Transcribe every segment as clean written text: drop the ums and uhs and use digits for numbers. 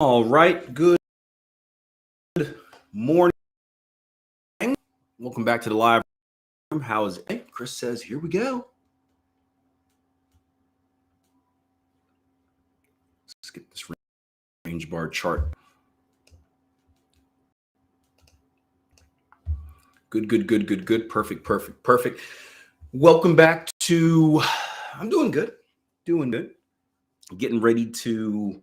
All right, good morning. Welcome back to the live room. How is it? Chris says, here we go. Let's get this range bar chart. Good. Perfect. Welcome back to, I'm doing good. Getting ready to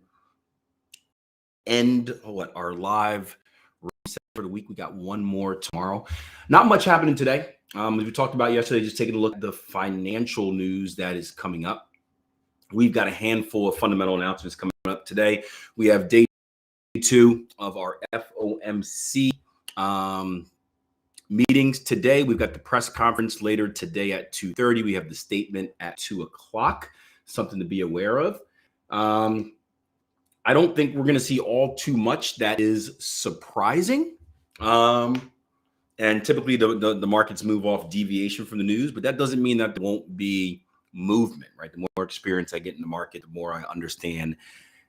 end our live reset for the week. We got one more tomorrow. Not much happening today. As we talked about yesterday, just taking a look at the financial news that is coming up. We've got a handful of fundamental announcements coming up today. We have day 2 of our FOMC meetings today. We've got the press conference later today at 2:30. We have the statement at 2 o'clock, something to be aware of. I don't think we're going to see all too much that is surprising. And typically the markets move off deviation from the news, but that doesn't mean that there won't be movement, right? The more experience I get in the market, the more I understand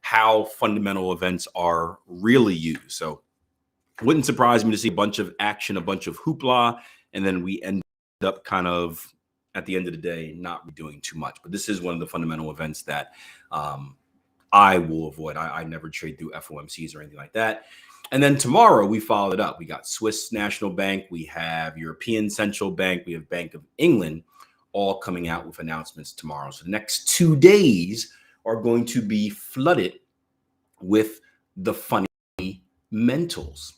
how fundamental events are really used. So it wouldn't surprise me to see a bunch of action, a bunch of hoopla, and then we end up kind of at the end of the day not doing too much. But this is one of the fundamental events that I will avoid. I never trade through FOMCs or anything like that. And then tomorrow we followed it up. We got Swiss National Bank, we have European Central Bank, we have Bank of England, all coming out with announcements tomorrow. So the next 2 days are going to be flooded with the fundamentals.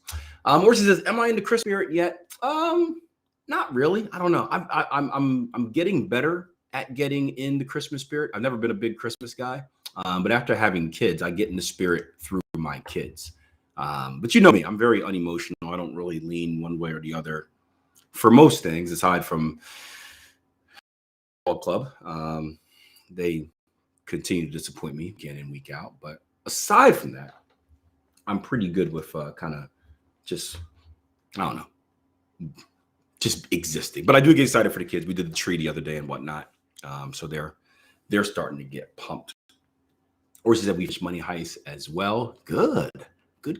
Orson says, "Am I into Christmas spirit yet?" Not really. I don't know. I'm getting better at getting in the Christmas spirit. I've never been a big Christmas guy, but after having kids, I get in the spirit through my kids. But you know me, I'm very unemotional. I don't really lean one way or the other for most things, aside from club. They continue to disappoint me week in and week out. But aside from that, I'm pretty good with kind of just, I don't know, just existing. But I do get excited for the kids. We did the tree the other day and whatnot. So they're starting to get pumped. Or is that we have money heist as well? Good. All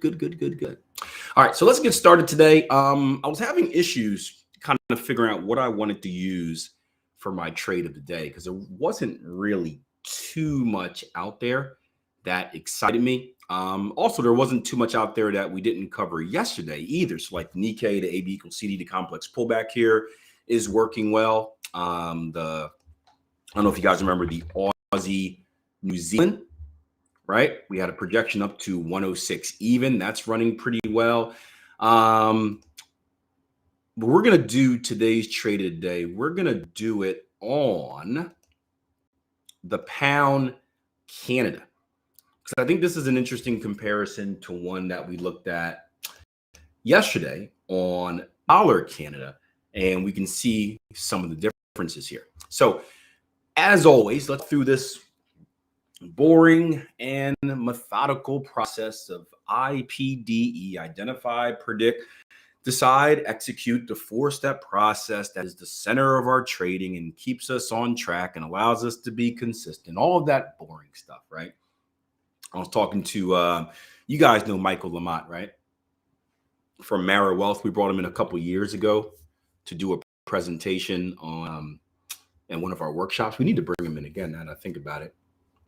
right, so let's get started today. I was having issues kind of figuring out what I wanted to use for my trade of the day because there wasn't really too much out there that excited me. Also, there wasn't too much out there that we didn't cover yesterday either. So like Nikkei, the AB equals CD, the complex pullback here is working well. I don't know if you guys remember the Aussie New Zealand, right? We had a projection up to 106 even. That's running pretty well. But we're going to do today's trade of the day. We're going to do it on the pound Canada. Because I think this is an interesting comparison to one that we looked at yesterday on dollar Canada. And we can see some of the differences here. So as always, let's do this boring and methodical process of IPDE: identify, predict, decide, execute, the 4-step process that is the center of our trading and keeps us on track and allows us to be consistent. All of that boring stuff, right? I was talking to, you guys know Michael Lamont, right? From Mara Wealth. We brought him in a couple years ago to do a presentation on in one of our workshops. We need to bring him in again now that I think about it.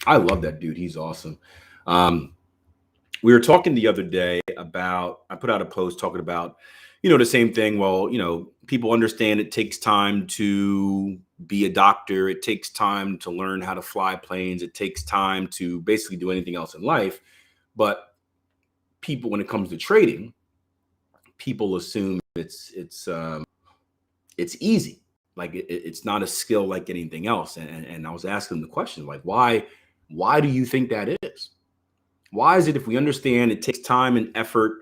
I love that dude. He's awesome. We were talking the other day about, I put out a post talking about, the same thing. Well, people understand it takes time to be a doctor. It takes time to learn how to fly planes. It takes time to basically do anything else in life. But people, when it comes to trading, people assume it's easy. Like it's not a skill like anything else. And I was asking the question, like, why do you think that is? Why is it, if we understand it takes time and effort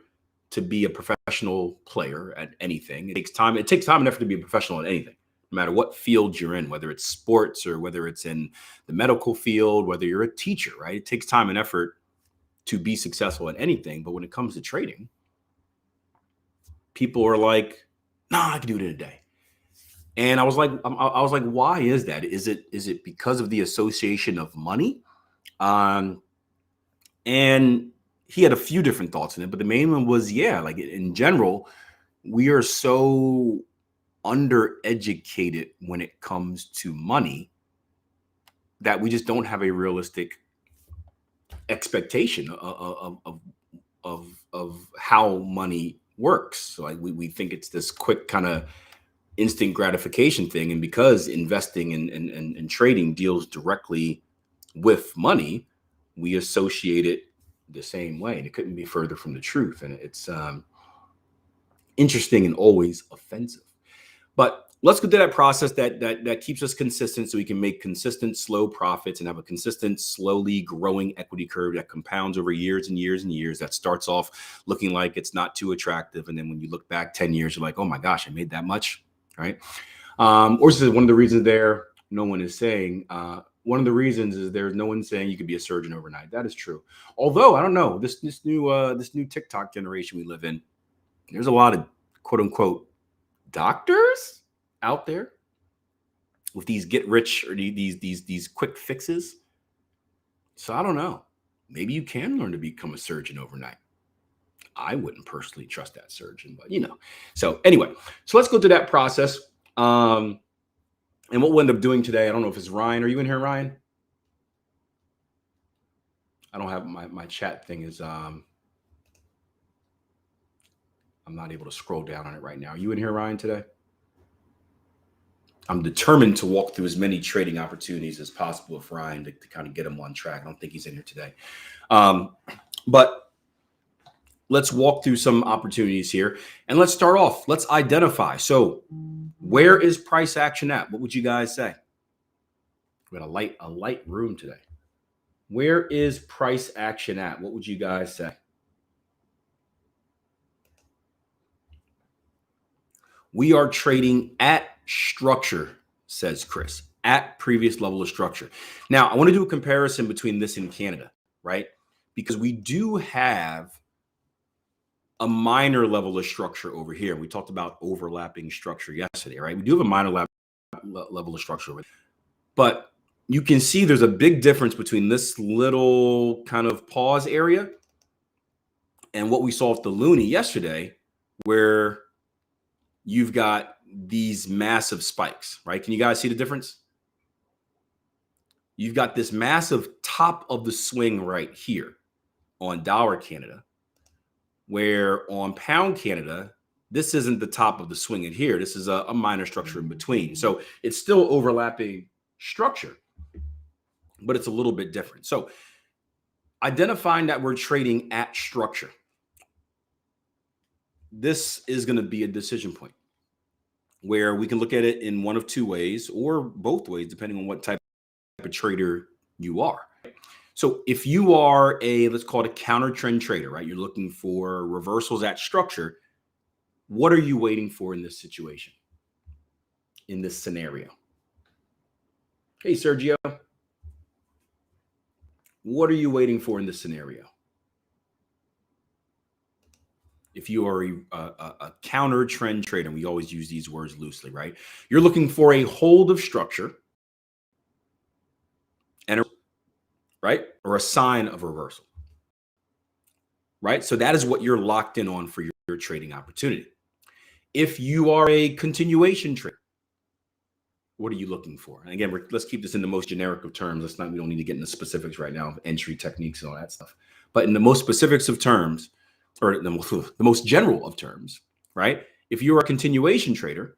to be a professional player at anything, it takes time and effort to be a professional at anything, no matter what field you're in, whether it's sports or whether it's in the medical field, whether you're a teacher, right? It takes time and effort to be successful at anything. But when it comes to trading, people are like, nah, I can do it in a day. And I was like, why is that? Is it because of the association of money? And he had a few different thoughts in it, but the main one was, yeah, like in general, we are so undereducated when it comes to money that we just don't have a realistic expectation of how money works. So like we think it's this quick kind of instant gratification thing. And because investing and trading deals directly with money, we associate it the same way. And it couldn't be further from the truth. And it's interesting and always offensive. But let's go through that process that keeps us consistent so we can make consistent, slow profits and have a consistent, slowly growing equity curve that compounds over years and years and years. That starts off looking like it's not too attractive. And then when you look back 10 years, you're like, oh my gosh, I made that much, right? Or this is one of the reasons there, no one is saying, one of the reasons is there's no one saying you could be a surgeon overnight. That is true. Although, I don't know, this new TikTok generation we live in, there's a lot of quote unquote doctors out there with these get rich or these quick fixes. So I don't know. Maybe you can learn to become a surgeon overnight. I wouldn't personally trust that surgeon, but you know. So anyway, so let's go through that process. And what we'll end up doing today, I don't know if it's Ryan. Are you in here, Ryan? I don't have my chat thing is I'm not able to scroll down on it right now. Are you in here, Ryan, today? I'm determined to walk through as many trading opportunities as possible with Ryan to kind of get him on track. I don't think he's in here today. But let's walk through some opportunities here. And let's start off. Let's identify. So where is price action at? What would you guys say? We got a light room today. Where is price action at? What would you guys say? We are trading at structure, says Chris, at previous level of structure. Now, I want to do a comparison between this and Canada, right? Because we do have a minor level of structure over here. We talked about overlapping structure yesterday, right? We do have a minor level of structure over there. But you can see there's a big difference between this little kind of pause area and what we saw with the Loonie yesterday, where you've got these massive spikes, right? Can you guys see the difference? You've got this massive top of the swing right here on dollar Canada, where on pound Canada, this isn't the top of the swing in here. This is a minor structure in between. So it's still overlapping structure, but it's a little bit different. So identifying that we're trading at structure, this is going to be a decision point where we can look at it in one of two ways or both ways, depending on what type of trader you are. So if you are let's call it a counter trend trader, right? You're looking for reversals at structure. What are you waiting for in this situation, in this scenario? Hey, Sergio. What are you waiting for in this scenario? If you are a counter trend trader, we always use these words loosely, right? You're looking for a hold of structure and right? Or a sign of reversal, right? So that is what you're locked in on for your trading opportunity. If you are a continuation trader, what are you looking for? And again, let's keep this in the most generic of terms. We don't need to get into specifics right now of entry techniques and all that stuff. But in the most specifics of terms, or the most general of terms, right? If you're a continuation trader,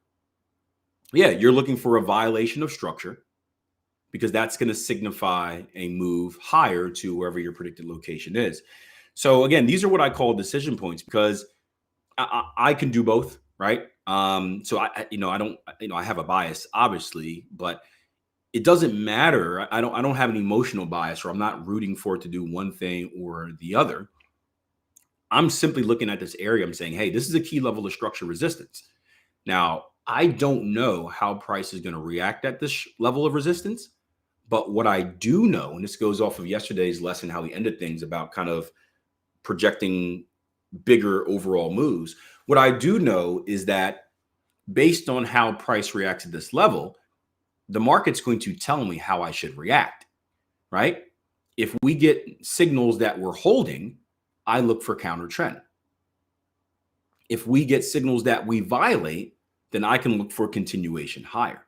yeah, you're looking for a violation of structure because that's going to signify a move higher to wherever your predicted location is. So again, these are what I call decision points because I can do both, right? So I have a bias, obviously, but it doesn't matter. I don't have an emotional bias, or I'm not rooting for it to do one thing or the other. I'm simply looking at this area. I'm saying, hey, this is a key level of structure resistance. Now, I don't know how price is going to react at this level of resistance, but what I do know, and this goes off of yesterday's lesson, how we ended things about kind of projecting bigger overall moves. What I do know is that based on how price reacts at this level, the market's going to tell me how I should react, right? If we get signals that we're holding, I look for counter trend. If we get signals that we violate, then I can look for continuation higher.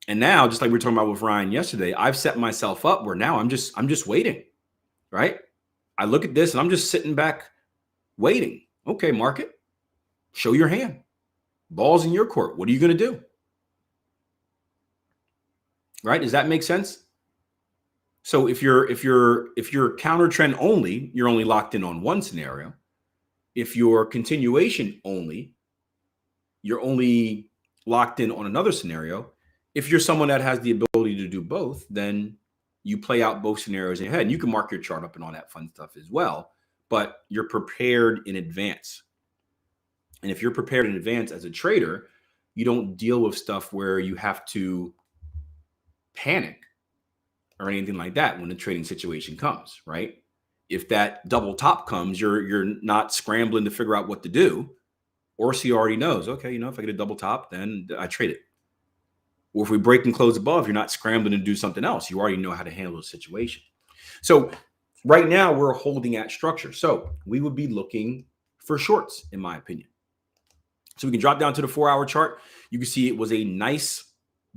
And now, just like we were talking about with Ryan yesterday, I've set myself up where now I'm just waiting, right? I look at this and I'm just sitting back waiting. Okay, market, show your hand. Ball's in your court. What are you going to do? Right? Does that make sense? So if you're counter trend only, you're only locked in on one scenario. If you're continuation only, you're only locked in on another scenario. If you're someone that has the ability to do both, then you play out both scenarios in your head. And you can mark your chart up and all that fun stuff as well, but you're prepared in advance. And if you're prepared in advance as a trader, you don't deal with stuff where you have to panic or anything like that when the trading situation comes, right? If that double top comes, you're not scrambling to figure out what to do. Orsi already knows, okay, if I get a double top, then I trade it. Or if we break and close above, you're not scrambling to do something else. You already know how to handle the situation. So right now we're holding at structure. So we would be looking for shorts, in my opinion. So we can drop down to the 4-hour chart. You can see it was a nice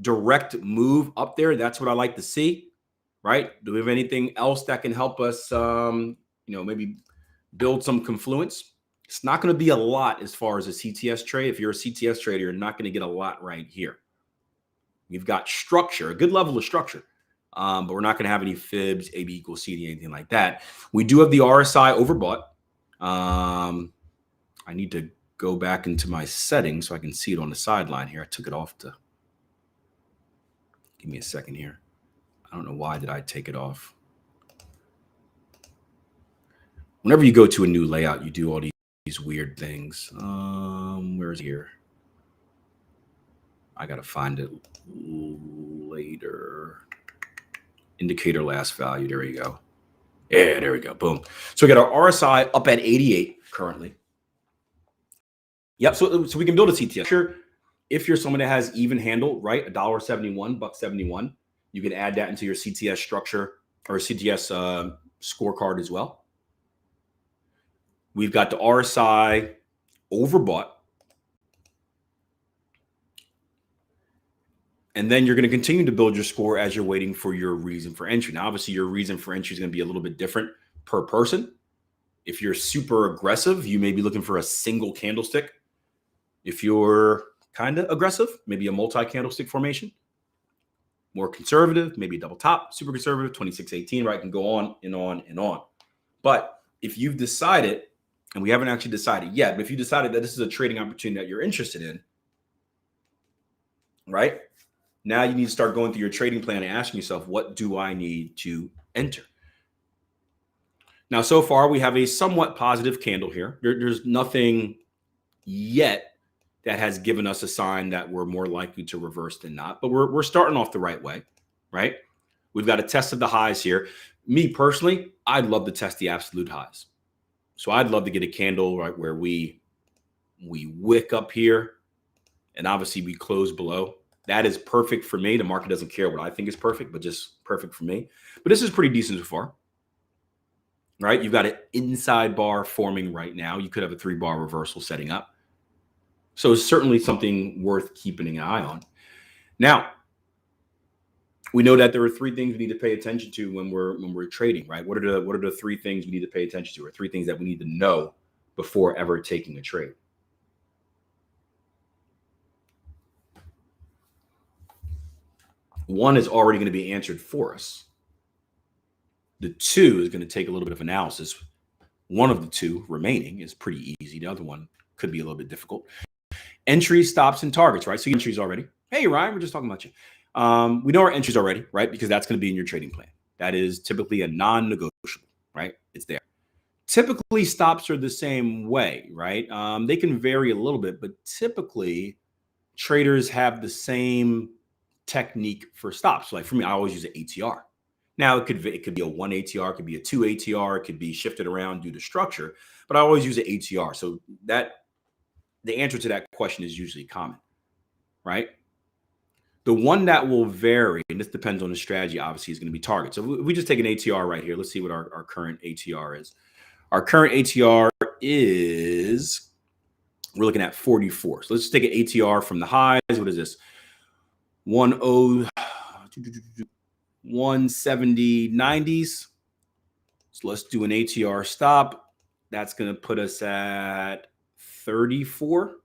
direct move up there. That's what I like to see, right? Do we have anything else that can help us, maybe build some confluence? It's not going to be a lot as far as a CTS trade. If you're a CTS trader, you're not going to get a lot right here. We've got structure, a good level of structure, but we're not going to have any fibs, AB equals CD, anything like that. We do have the RSI overbought. I need to go back into my settings so I can see it on the sideline here. I took it off to, give me a second here. I don't know why did I take it off. Whenever you go to a new layout, you do all these weird things. Where's here? I got to find it later. Indicator last value. There we go. Yeah, there we go. Boom. So we got our RSI up at 88 currently. Yep. So we can build a CTS. Sure. If you're someone that has even handle, right? $1.71, $1.71, you can add that into your CTS structure or CTS scorecard as well. We've got the RSI overbought. And then you're going to continue to build your score as you're waiting for your reason for entry. Now, obviously, your reason for entry is going to be a little bit different per person. If you're super aggressive, you may be looking for a single candlestick. If you're kind of aggressive, maybe a multi-candlestick formation. More conservative, maybe a double top, super conservative, 2618, right? Can go on and on and on. But if you've decided, and we haven't actually decided yet, but if you decided that this is a trading opportunity that you're interested in, right? Now you need to start going through your trading plan and asking yourself, what do I need to enter? Now, so far, we have a somewhat positive candle here. There's nothing yet that has given us a sign that we're more likely to reverse than not, but we're starting off the right way, right? We've got a test of the highs here. Me personally, I'd love to test the absolute highs. So I'd love to get a candle right where we wick up here and obviously we close below. That is perfect for me. The market doesn't care what I think is perfect, but just perfect for me. But this is pretty decent so far, right? You've got an inside bar forming right now. You could have a 3-bar reversal setting up. So it's certainly something worth keeping an eye on. Now, we know that there are 3 things we need to pay attention to when we're trading, right? What are the 3 things we need to pay attention to, or 3 things that we need to know before ever taking a trade? One is already going to be answered for us. The 2 is going to take a little bit of analysis. One of the 2 remaining is pretty easy. The other one could be a little bit difficult. Entries, stops, and targets, right? So entries already. Hey, Ryan, we're just talking about you. We know our entries already, right? Because that's going to be in your trading plan. That is typically a non-negotiable, right? It's there. Typically, stops are the same way, right? They can vary a little bit, but typically traders have the same technique for stops. Like for me, I always use an ATR. Now it could be a 1 ATR, it could be a 2 ATR, it could be shifted around due to structure, but I always use an ATR. So that the answer to that question is usually common, right? The one that will vary, and this depends on the strategy, obviously, is going to be target. So if we just take an ATR right here. Let's see what our current ATR is. Our current ATR is, we're looking at 44. So let's take an ATR from the highs. What is this? 170 90s. So let's do an ATR stop. That's going to put us at 34.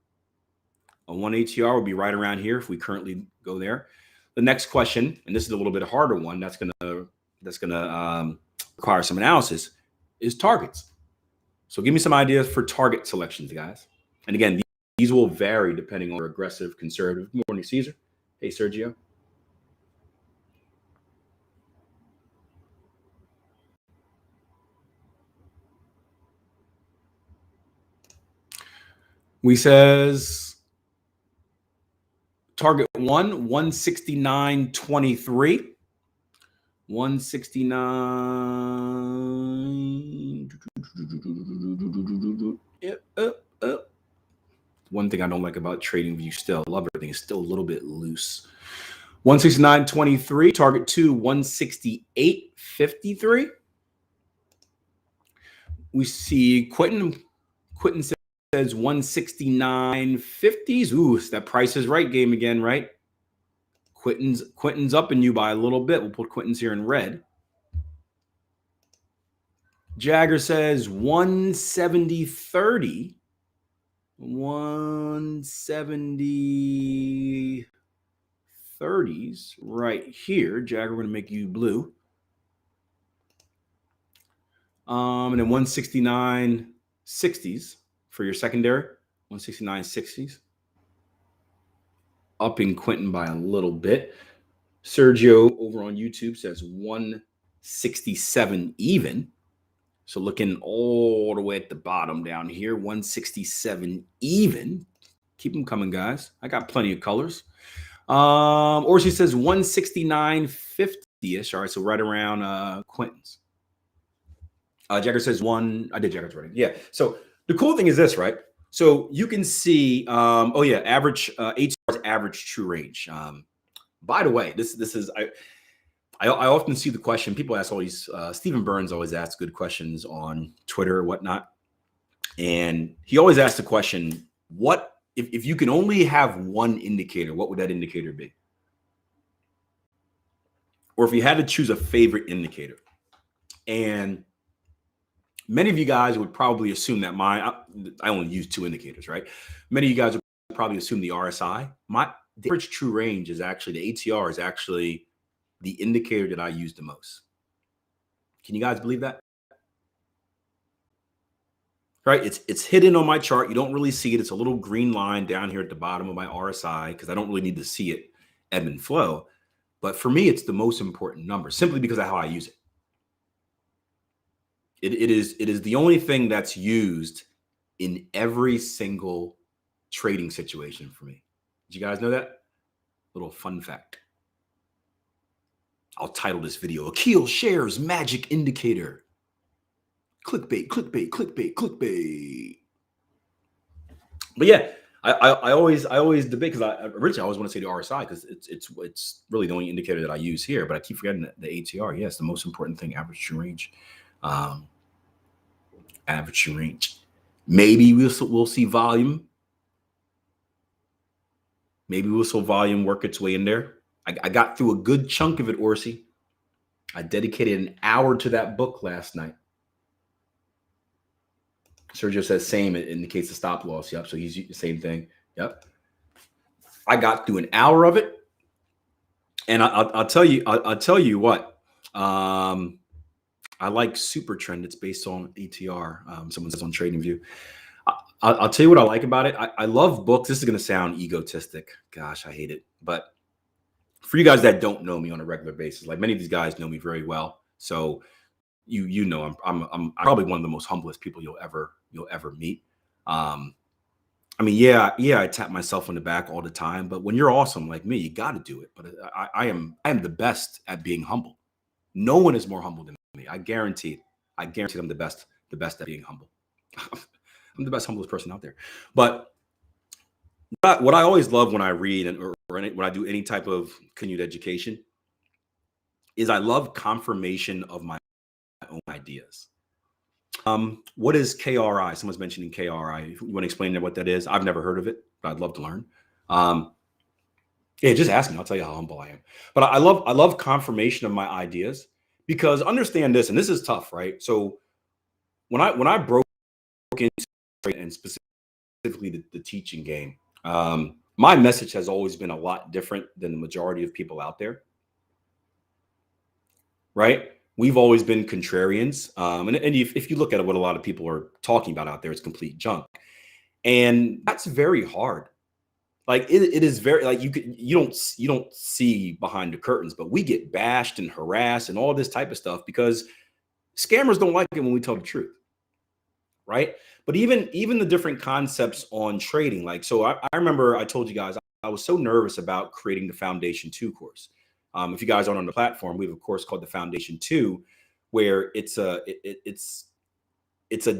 A 1 ATR would be right around here if we currently go there. The next question, and this is a little bit harder one, that's gonna require some analysis, is targets. So give me some ideas for target selections, guys. And again, these will vary depending on your aggressive, conservative. Good morning, Caesar. Hey, Sergio. We says target 169.23. 169. One thing I don't like about TradingView still, I love everything, it's still a little bit loose. 169.23, target 2, 168.53. We see Quentin says 169.50s. Ooh, it's that Price is Right game again, right? Quentin's upping you by a little bit. We'll put Quentin's here in red. Jagger says 170.30. 170 30s right here. Jagger, we're going to make you blue. And then 169 60s for your secondary. 169 60s. Upping Quentin by a little bit. Sergio over on YouTube says 167 even. So looking all the way at the bottom down here, 167 even. Keep them coming, guys. I got plenty of colors. Or she says 169.50-ish. All right, so right around Quentin's. Jagger says I did Jagger's already. Yeah. So the cool thing is this, right? So you can see, average ATR's average true range. By the way, this is I often see the question. People ask all these. Stephen Burns always asks good questions on Twitter or whatnot, and he always asks the question: "What if you can only have one indicator? What would that indicator be?" Or if you had to choose a favorite indicator, and many of you guys would probably assume that I only use 2 indicators, right? Many of you guys would probably assume the RSI. The average true range is actually, the ATR is actually the indicator that I use the most. Can you guys believe that? Right? It's hidden on my chart. You don't really see it. It's a little green line down here at the bottom of my RSI because I don't really need to see it ebb and flow. But for me, it's the most important number simply because of how I use it. It is the only thing that's used in every single trading situation for me. Did you guys know that? Little fun fact. I'll title this video Akil Shares Magic Indicator. Clickbait, clickbait, clickbait, clickbait. But yeah, I always debate because originally I always want to say the RSI because it's really the only indicator that I use here, but I keep forgetting the ATR. Yes, the most important thing, average true range. Average true range. Maybe we'll see volume. Maybe we'll see volume work its way in there. I got through a good chunk of it, Orsi. I dedicated an hour to that book last night. Sergio says same. It indicates the stop loss. Yep. So he's the same thing. Yep. I got through an hour of it, and I'll tell you. I'll tell you what. I like Super Trend. It's based on ATR. Someone says on TradingView. I'll tell you what I like about it. I love books. This is going to sound egotistic. Gosh, I hate it. But for you guys that don't know me on a regular basis, like many of these guys know me very well. So you know I'm probably one of the most humblest people you'll ever meet. I mean, yeah, I tap myself on the back all the time. But when you're awesome like me, you got to do it. But I am the best at being humble. No one is more humble than me. I guarantee I'm the best at being humble. I'm the best, humblest person out there. But what I always love when I read or when I do any type of continued education is I love confirmation of my own ideas. What is KRI? Someone's mentioning KRI. If you want to explain what that is, I've never heard of it, but I'd love to learn. Yeah, just ask me. I'll tell you how humble I am. But I love confirmation of my ideas, because understand this, and this is tough, right? So when I broke into trade, and specifically the teaching game, my message has always been a lot different than the majority of people out there, right? We've always been contrarians, and if you look at what a lot of people are talking about out there, it's complete junk, and that's very hard. Like it is very, like, you don't see behind the curtains, but we get bashed and harassed and all this type of stuff because scammers don't like it when we tell the truth, right? But even the different concepts on trading, like, so I remember I told you guys I was so nervous about creating the Foundation 2 course. If you guys aren't on the platform, we have a course called the Foundation 2, where it's a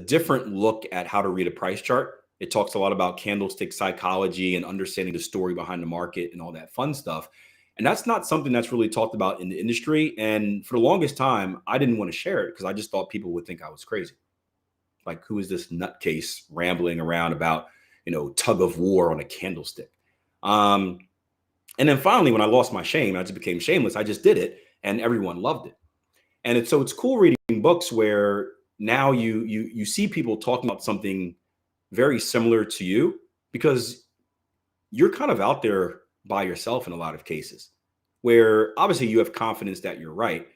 different look at how to read a price chart. It talks a lot about candlestick psychology and understanding the story behind the market and all that fun stuff. And that's not something that's really talked about in the industry. And for the longest time, I didn't want to share it because I just thought people would think I was crazy. Like, who is this nutcase rambling around about, tug of war on a candlestick? Um, and then finally, when I lost my shame, I just became shameless. I just did it, and everyone loved it. And it's cool reading books where now you see people talking about something very similar to you, because you're kind of out there by yourself in a lot of cases, where obviously you have confidence that you're right,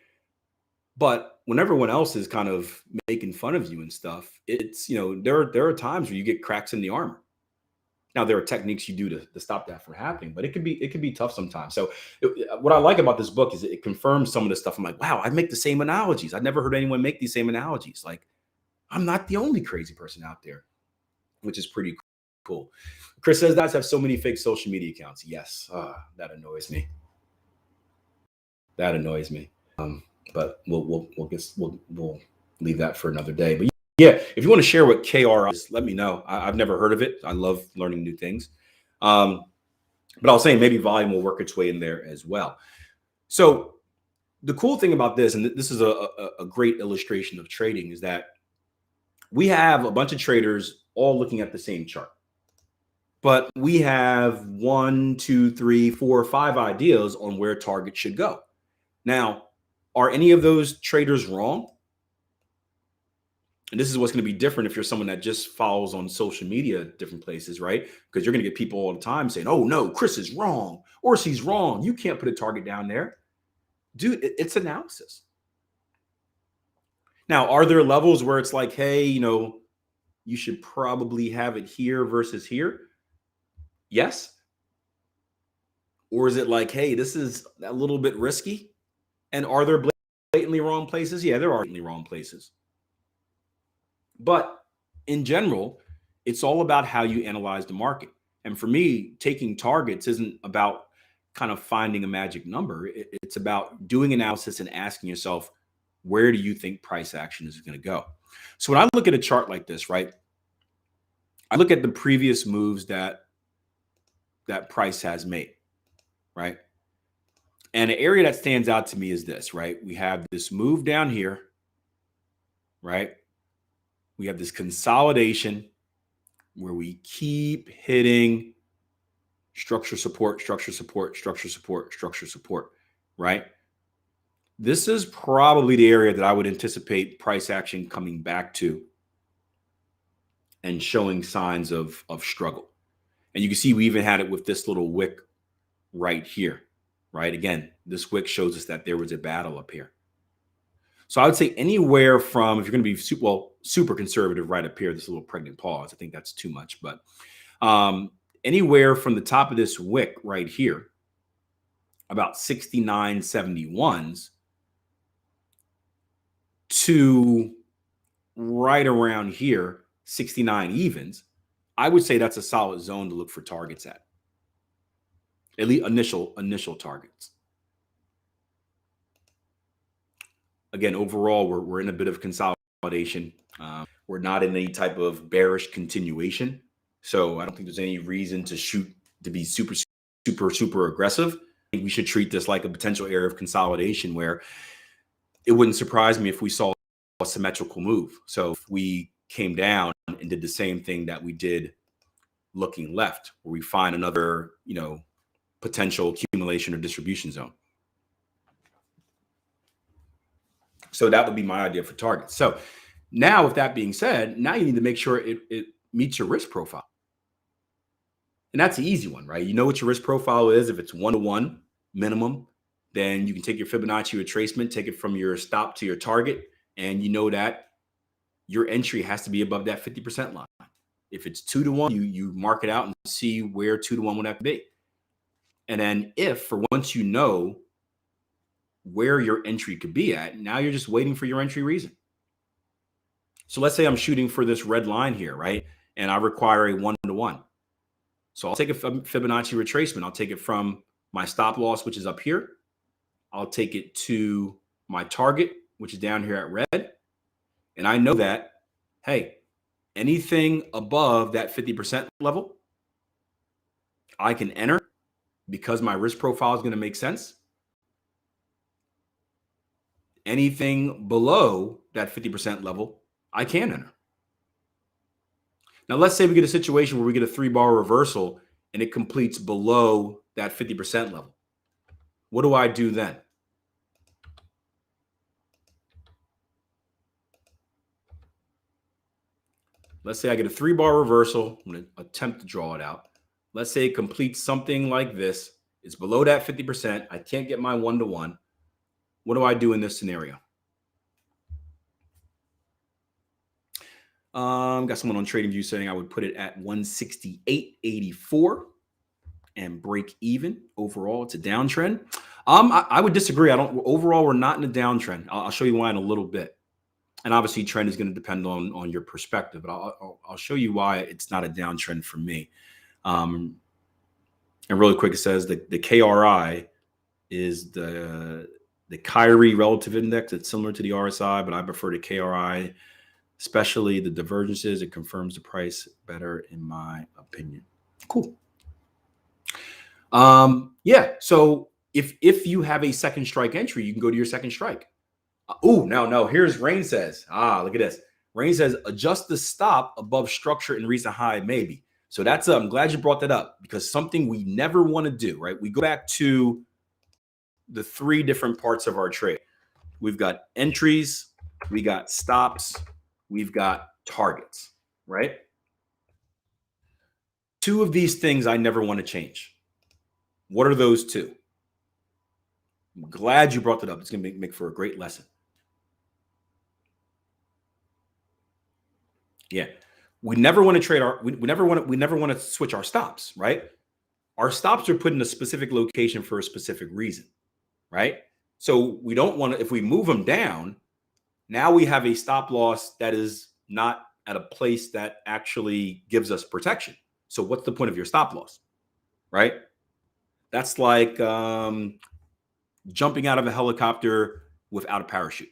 but when everyone else is kind of making fun of you and stuff, it's, there are times where you get cracks in the armor. Now, there are techniques you do to stop that from happening, but it can be tough sometimes. So what I like about this book is it confirms some of the stuff. I'm like, wow, I make the same analogies. I've never heard anyone make these same analogies. Like, I'm not the only crazy person out there, which is pretty cool. Chris says, guys have so many fake social media accounts. Yes, that annoys me. That annoys me. But we'll leave that for another day. But yeah, if you want to share what KR is, let me know. I've never heard of it. I love learning new things. But I was saying maybe volume will work its way in there as well. So the cool thing about this, and this is a great illustration of trading, is that we have a bunch of traders all looking at the same chart, but we have 1, 2, 3, 4, 5 ideas on where target should go. Now, are any of those traders wrong? And this is what's going to be different if you're someone that just follows on social media, different places, right? Because you're going to get people all the time saying, oh no, Chris is wrong, or she's wrong. You can't put a target down there. Dude, it's analysis. Now, are there levels where it's like, hey, you should probably have it here versus here? Yes. Or is it like, hey, this is a little bit risky? And are there blatantly wrong places? Yeah, there are blatantly wrong places. But in general, it's all about how you analyze the market. And for me, taking targets isn't about kind of finding a magic number. It's about doing analysis and asking yourself, where do you think price action is going to go? So when I look at a chart like this, right, I look at the previous moves that price has made, right? And the area that stands out to me is this, right? We have this move down here, right? We have this consolidation where we keep hitting structure support, structure support, structure support, structure support, right? This is probably the area that I would anticipate price action coming back to and showing signs of struggle. And you can see we even had it with this little wick right here, right? Again, this wick shows us that there was a battle up here. So I would say anywhere from, if you're going to be super conservative, right up here, this little pregnant pause, I think that's too much, but anywhere from the top of this wick right here, about 69.71s to right around here, 69 evens, I would say that's a solid zone to look for targets at least initial targets. Again, overall, we're in a bit of consolidation. We're not in any type of bearish continuation. So I don't think there's any reason to be super aggressive. I think we should treat this like a potential area of consolidation where it wouldn't surprise me if we saw a symmetrical move. So if we came down and did the same thing that we did looking left, where we find another, potential accumulation or distribution zone. So that would be my idea for targets. So now, with that being said, now you need to make sure it meets your risk profile. And that's the easy one, right? You know what your risk profile is. If it's 1-to-1 minimum, then you can take your Fibonacci retracement, take it from your stop to your target, and you know that your entry has to be above that 50% line. If it's 2-to-1, you mark it out and see where 2-to-1 would have to be. And then once you know where your entry could be at, now you're just waiting for your entry reason. So let's say I'm shooting for this red line here, right? And I require a 1-to-1. So I'll take a Fibonacci retracement. I'll take it from my stop loss, which is up here. I'll take it to my target, which is down here at red. And I know that, hey, anything above that 50% level, I can enter because my risk profile is going to make sense. Anything below that 50% level, I can enter. Now, let's say we get a situation where we get a 3-bar reversal and it completes below that 50% level. What do I do then? Let's say I get a 3-bar reversal. I'm going to attempt to draw it out. Let's say it completes something like this. It's below that 50%. I can't get my 1-to-1. What do I do in this scenario? Got someone on TradingView saying I would put it at 168.84 and break even. Overall, it's a downtrend. I would disagree. Overall, we're not in a downtrend. I'll show you why in a little bit. And obviously, trend is going to depend on your perspective, but I'll show you why it's not a downtrend for me. And really quick, it says that the KRI is the Kyrie relative index. It's similar to the RSI, but I prefer the KRI, especially the divergences. It confirms the price better, in my opinion. Cool. Yeah. So if you have a second strike entry, you can go to your second strike. No. Here's Rain says. Look at this. Rain says adjust the stop above structure and recent high, maybe. So that's I'm glad you brought that up, because something we never want to do, right? We go back to the 3 different parts of our trade. We've got entries, we got stops, we've got targets, right? 2 of these things I never want to change. What are those 2? I'm glad you brought that up. It's going to make for a great lesson. Yeah. We never want to trade we never want to switch our stops, right? Our stops are put in a specific location for a specific reason, right? So we don't want to, if we move them down, now we have a stop loss that is not at a place that actually gives us protection. So what's the point of your stop loss, right? That's like jumping out of a helicopter without a parachute.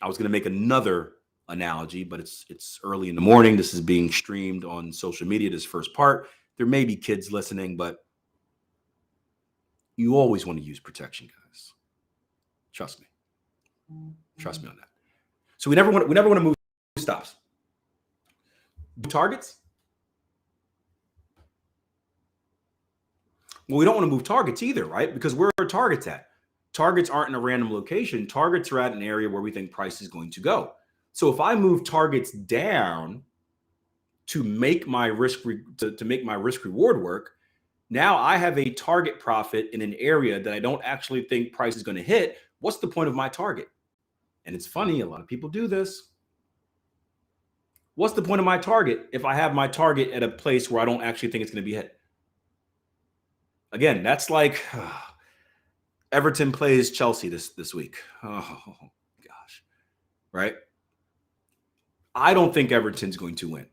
I was going to make another analogy, but it's early in the morning. This is being streamed on social media, this first part. There may be kids listening, but you always want to use protection, guys. Trust me. Trust me on that. So we never want to move stops. Targets? Well, we don't want to move targets either, right? Because where are targets at? Targets aren't in a random location. Targets are at an area where we think price is going to go. So if I move targets down to make my risk to make my risk reward work, now I have a target profit in an area that I don't actually think price is going to hit. What's the point of my target? And it's funny, a lot of people do this. What's the point of my target if I have my target at a place where I don't actually think it's going to be hit? Again, that's like Everton plays Chelsea this week. Oh gosh, right? I don't think Everton's going to win.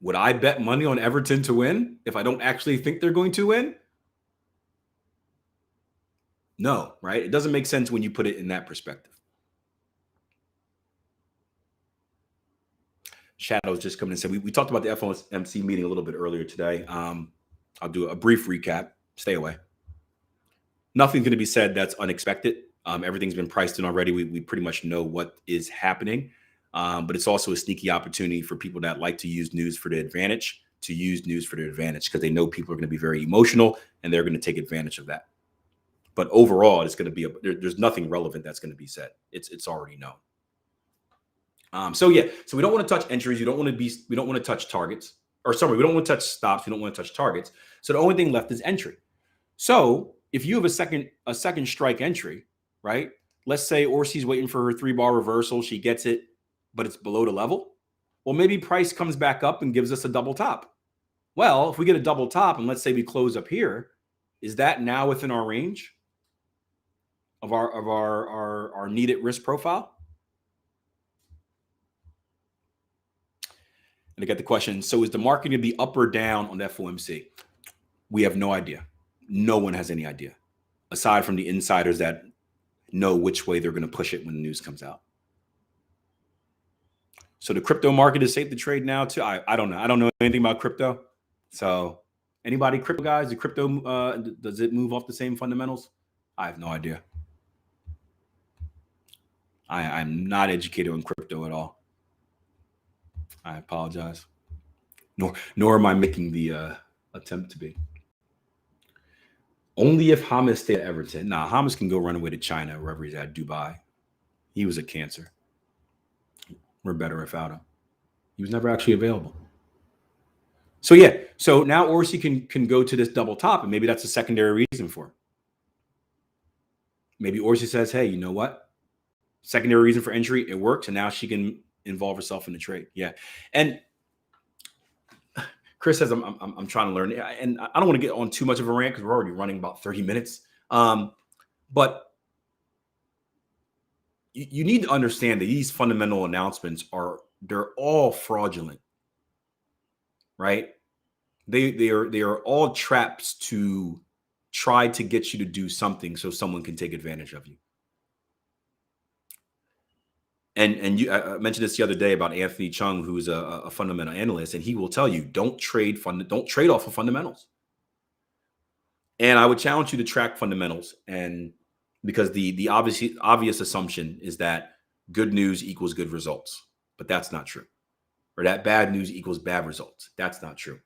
Would I bet money on Everton to win if I don't actually think they're going to win? No, right? It doesn't make sense when you put it in that perspective. Shadow's just coming and said, we talked about the FOMC meeting a little bit earlier today. I'll do a brief recap. Stay away. Nothing's going to be said that's unexpected. Everything's been priced in already. We pretty much know what is happening. But it's also a sneaky opportunity for people that like to use news for their advantage to use news for their advantage because they know people are going to be very emotional and they're going to take advantage of that. But overall, it's going to be there's nothing relevant that's going to be said. It's already known. So we don't want to touch entries. We don't want to touch targets. Or sorry, we don't want to touch stops. We don't want to touch targets. So the only thing left is entry. So if you have a second strike entry, right? Let's say Orsi's waiting for her 3-bar reversal. She gets it, but it's below the level. Well, maybe price comes back up and gives us a double top. Well, if we get a double top and let's say we close up here, is that now within our range of our needed risk profile? And I get the question, so is the market going to be up or down on the FOMC? We have no idea. No one has any idea, aside from the insiders that know which way they're going to push it when the news comes out. So the crypto market is safe to trade now too. I don't know. I don't know anything about crypto. So anybody crypto guys, the crypto, does it move off the same fundamentals? I have no idea. I'm not educated on crypto at all. I apologize. Nor am I making the attempt to be. Only if Hamas stayed at Everton. Nah, Hamas can go run away to China, wherever he's at, Dubai. He was a cancer. We're better without him. He was never actually available. So yeah, so now Orsi can go to this double top, and maybe that's a secondary reason for him. Maybe Orsi says, hey, you know what? Secondary reason for entry, it works, and now she can involve herself in the trade. Yeah. And Chris says, I'm trying to learn. And I don't want to get on too much of a rant because we're already running about 30 minutes. But you need to understand that these fundamental announcements they're all fraudulent, right? They are all traps to try to get you to do something so someone can take advantage of you. And you I mentioned this the other day about Anthony Chung, who's a fundamental analyst, and he will tell you don't trade off of fundamentals. And I would challenge you to track fundamentals, and because the obvious assumption is that good news equals good results, but that's not true. Or that bad news equals bad results. That's not true.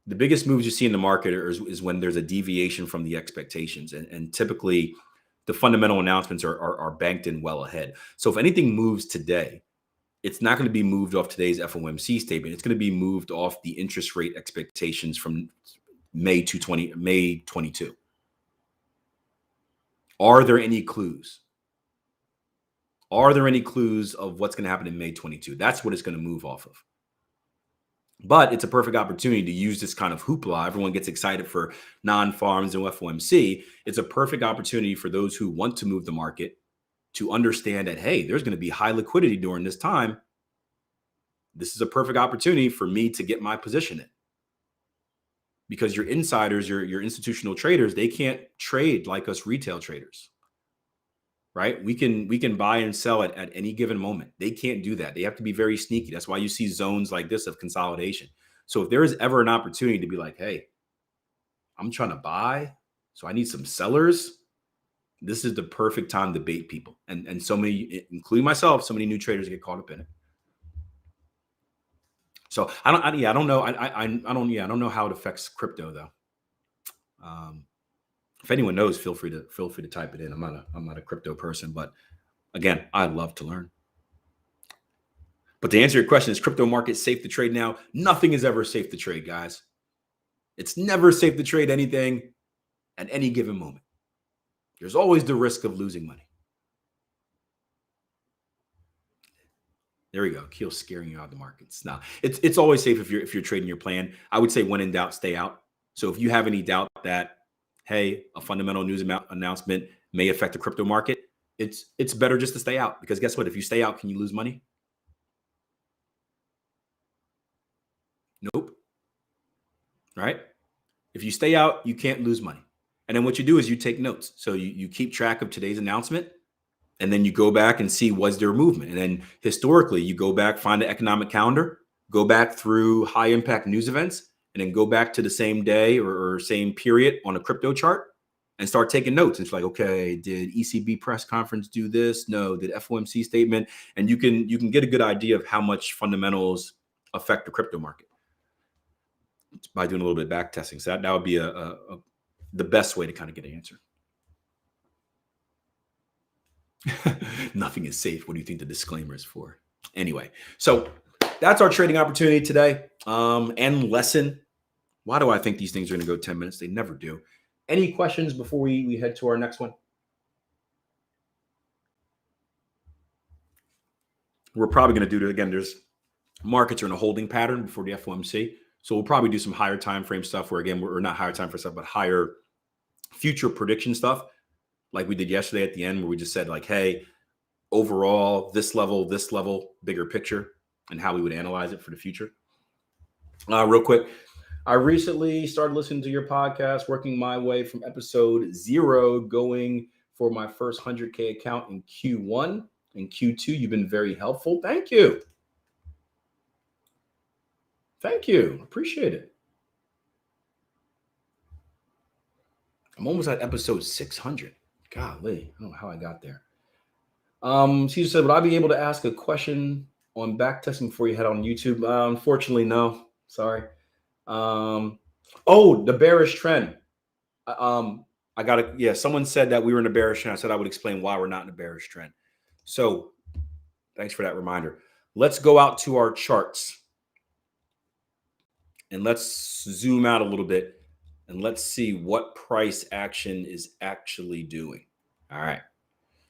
The biggest moves you see in the market is when there's a deviation from the expectations, and typically the fundamental announcements are banked in well ahead. So if anything moves today, it's not going to be moved off today's FOMC statement. It's going to be moved off the interest rate expectations from May 22. Are there any clues? Are there any clues of what's going to happen in May 22? That's what it's going to move off of. But it's a perfect opportunity to use this kind of hoopla. Everyone gets excited for non-farms and FOMC. It's a perfect opportunity for those who want to move the market to understand that, hey, there's going to be high liquidity during this time. This is a perfect opportunity for me to get my position in. Because your insiders, your institutional traders, they can't trade like us retail traders. Right? We can buy and sell at any given moment. They can't do that. They have to be very sneaky. That's why you see zones like this of consolidation. So if there is ever an opportunity to be like, hey, I'm trying to buy, so I need some sellers, this is the perfect time to bait people. And so many, including myself, so many new traders get caught up in it. So I don't know how it affects crypto though. If anyone knows, feel free to type it in. I'm not a crypto person, but again, I'd love to learn. But to answer your question, is crypto market safe to trade now? Nothing is ever safe to trade, guys. It's never safe to trade anything at any given moment. There's always the risk of losing money. There we go. Keel's scaring you out of the markets. Now, it's always safe if you're trading your plan. I would say when in doubt, stay out. So if you have any doubt that, hey, a fundamental news announcement may affect the crypto market, it's better just to stay out, because guess what? If you stay out, can you lose money? Nope. Right? If you stay out, you can't lose money. And then what you do is you take notes. So you keep track of today's announcement, and then you go back and see, was there movement? And then historically, you go back, find the economic calendar, go back through high impact news events, and then go back to the same day or same period on a crypto chart, and start taking notes. It's like, okay, did ECB press conference do this? No. Did FOMC statement? And you can get a good idea of how much fundamentals affect the crypto market by doing a little bit of back testing. So that would be the best way to kind of get an answer. Nothing is safe. What do you think the disclaimer is for? Anyway, so that's our trading opportunity today and lesson. Why do I think these things are going to go 10 minutes? They never do. Any questions before we head to our next one? We're probably going to do it again. There's markets are in a holding pattern before the FOMC. So we'll probably do some higher time frame stuff where, again, we're not higher time frame stuff, but higher future prediction stuff like we did yesterday at the end where we just said like, hey, overall, this level, bigger picture, and how we would analyze it for the future. Real quick, I recently started listening to your podcast, working my way from episode 0, going for my first 100K account in Q1 and Q2. You've been very helpful. Thank you. Thank you. Appreciate it. I'm almost at episode 600. Golly, I don't know how I got there. She said, would I be able to ask a question on backtesting before you head on YouTube? Unfortunately, no. Sorry. The bearish trend. I got it. Yeah, someone said that we were in a bearish trend. I said I would explain why we're not in a bearish trend. So thanks for that reminder. Let's go out to our charts and let's zoom out a little bit and let's see what price action is actually doing. All right.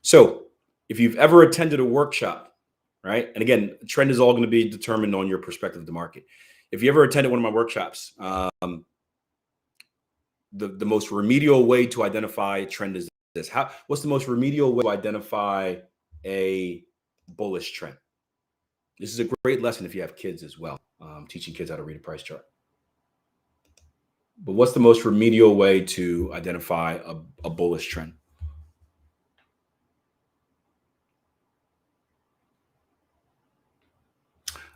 So if you've ever attended a workshop, right? And again, trend is all going to be determined on your perspective of the market. If you ever attended one of my workshops, the most remedial way to identify a trend is this. What's the most remedial way to identify a bullish trend? This is a great lesson if you have kids as well, teaching kids how to read a price chart. But what's the most remedial way to identify a bullish trend?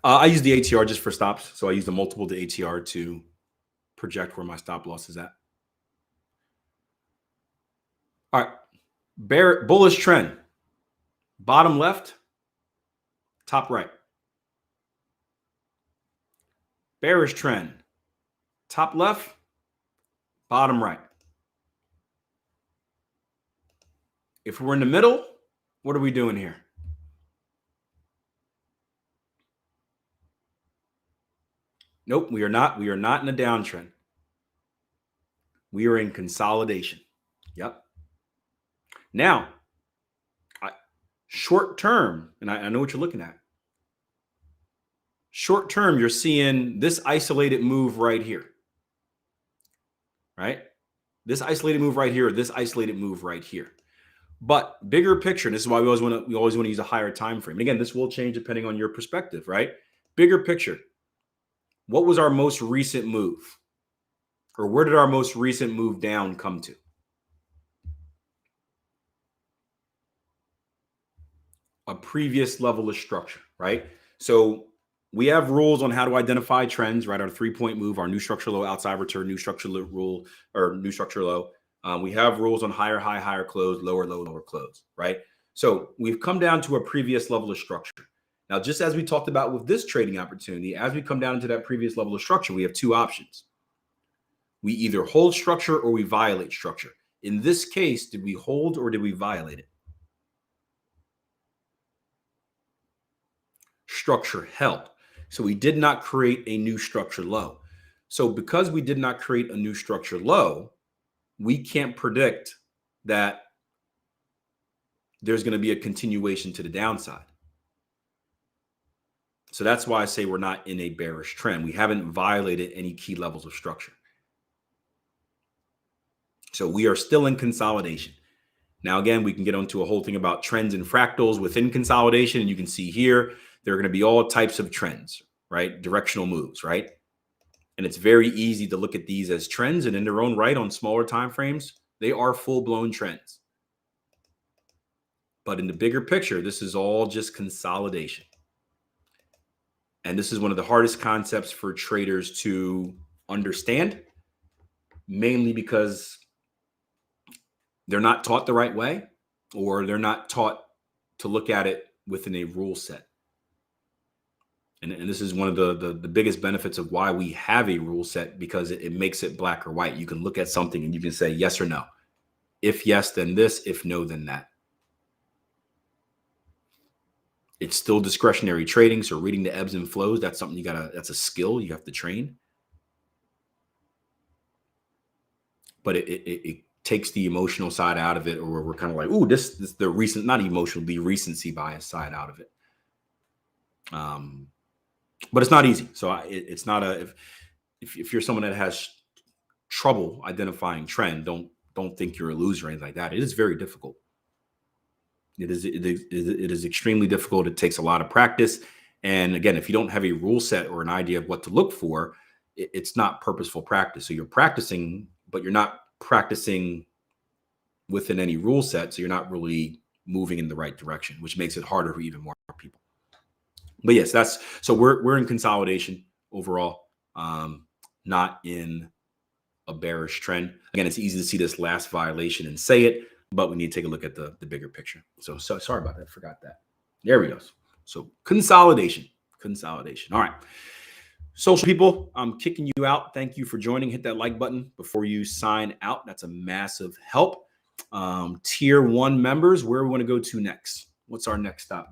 I use the ATR just for stops. So I use the multiple to ATR to project where my stop loss is at. All right. Bullish trend. Bottom left, top right. Bearish trend. Top left, bottom right. If we're in the middle, what are we doing here? Nope, we are not. We are not in a downtrend. We are in consolidation. Yep. Now, short term, and I know what you're looking at. Short term, you're seeing this isolated move right here. Right? This isolated move right here, or this isolated move right here. But bigger picture, and this is why we always want to use a higher time frame. And again, this will change depending on your perspective, right? Bigger picture. What was our most recent move? Or where did our most recent move down come to? A previous level of structure, right? So we have rules on how to identify trends, right? Our 3-point move, our new structure low, outside return, new structure rule, or new structure low. We have rules on higher high, higher close, lower low, lower close, right? So we've come down to a previous level of structure. Now, just as we talked about with this trading opportunity, as we come down into that previous level of structure, we have two options. We either hold structure or we violate structure. In this case, did we hold or did we violate it? Structure held. So we did not create a new structure low. So because we did not create a new structure low, we can't predict that there's going to be a continuation to the downside. So that's why I say we're not in a bearish trend. We haven't violated any key levels of structure. So we are still in consolidation. Now, again, we can get onto a whole thing about trends and fractals within consolidation. And you can see here, there are going to be all types of trends, right? Directional moves, right? And it's very easy to look at these as trends. And in their own right, on smaller time frames, they are full-blown trends. But in the bigger picture, this is all just consolidation. And this is one of the hardest concepts for traders to understand, mainly because they're not taught the right way, or they're not taught to look at it within a rule set. And this is one of the biggest benefits of why we have a rule set, because it makes it black or white. You can look at something and you can say yes or no. If yes, then this. If no, then that. It's still discretionary trading. So reading the ebbs and flows, that's something that's a skill you have to train. But it takes the emotional side out of it, or we're kind of like, ooh, this the recent, not emotional, the recency bias side out of it. But it's not easy. So it's not if you're someone that has trouble identifying trend, don't think you're a loser or anything like that. It is very difficult. It is extremely difficult. It takes a lot of practice. And again, if you don't have a rule set or an idea of what to look for, it's not purposeful practice. So you're practicing, but you're not practicing within any rule set. So you're not really moving in the right direction, which makes it harder for even more people. But yes, so we're in consolidation overall, not in a bearish trend. Again, it's easy to see this last violation and say it, but we need to take a look at the bigger picture. So sorry about that. Forgot that. There we go. So consolidation. All right. Social people, I'm kicking you out. Thank you for joining. Hit that like button before you sign out. That's a massive help. Tier 1 members, where we want to go to next. What's our next stop?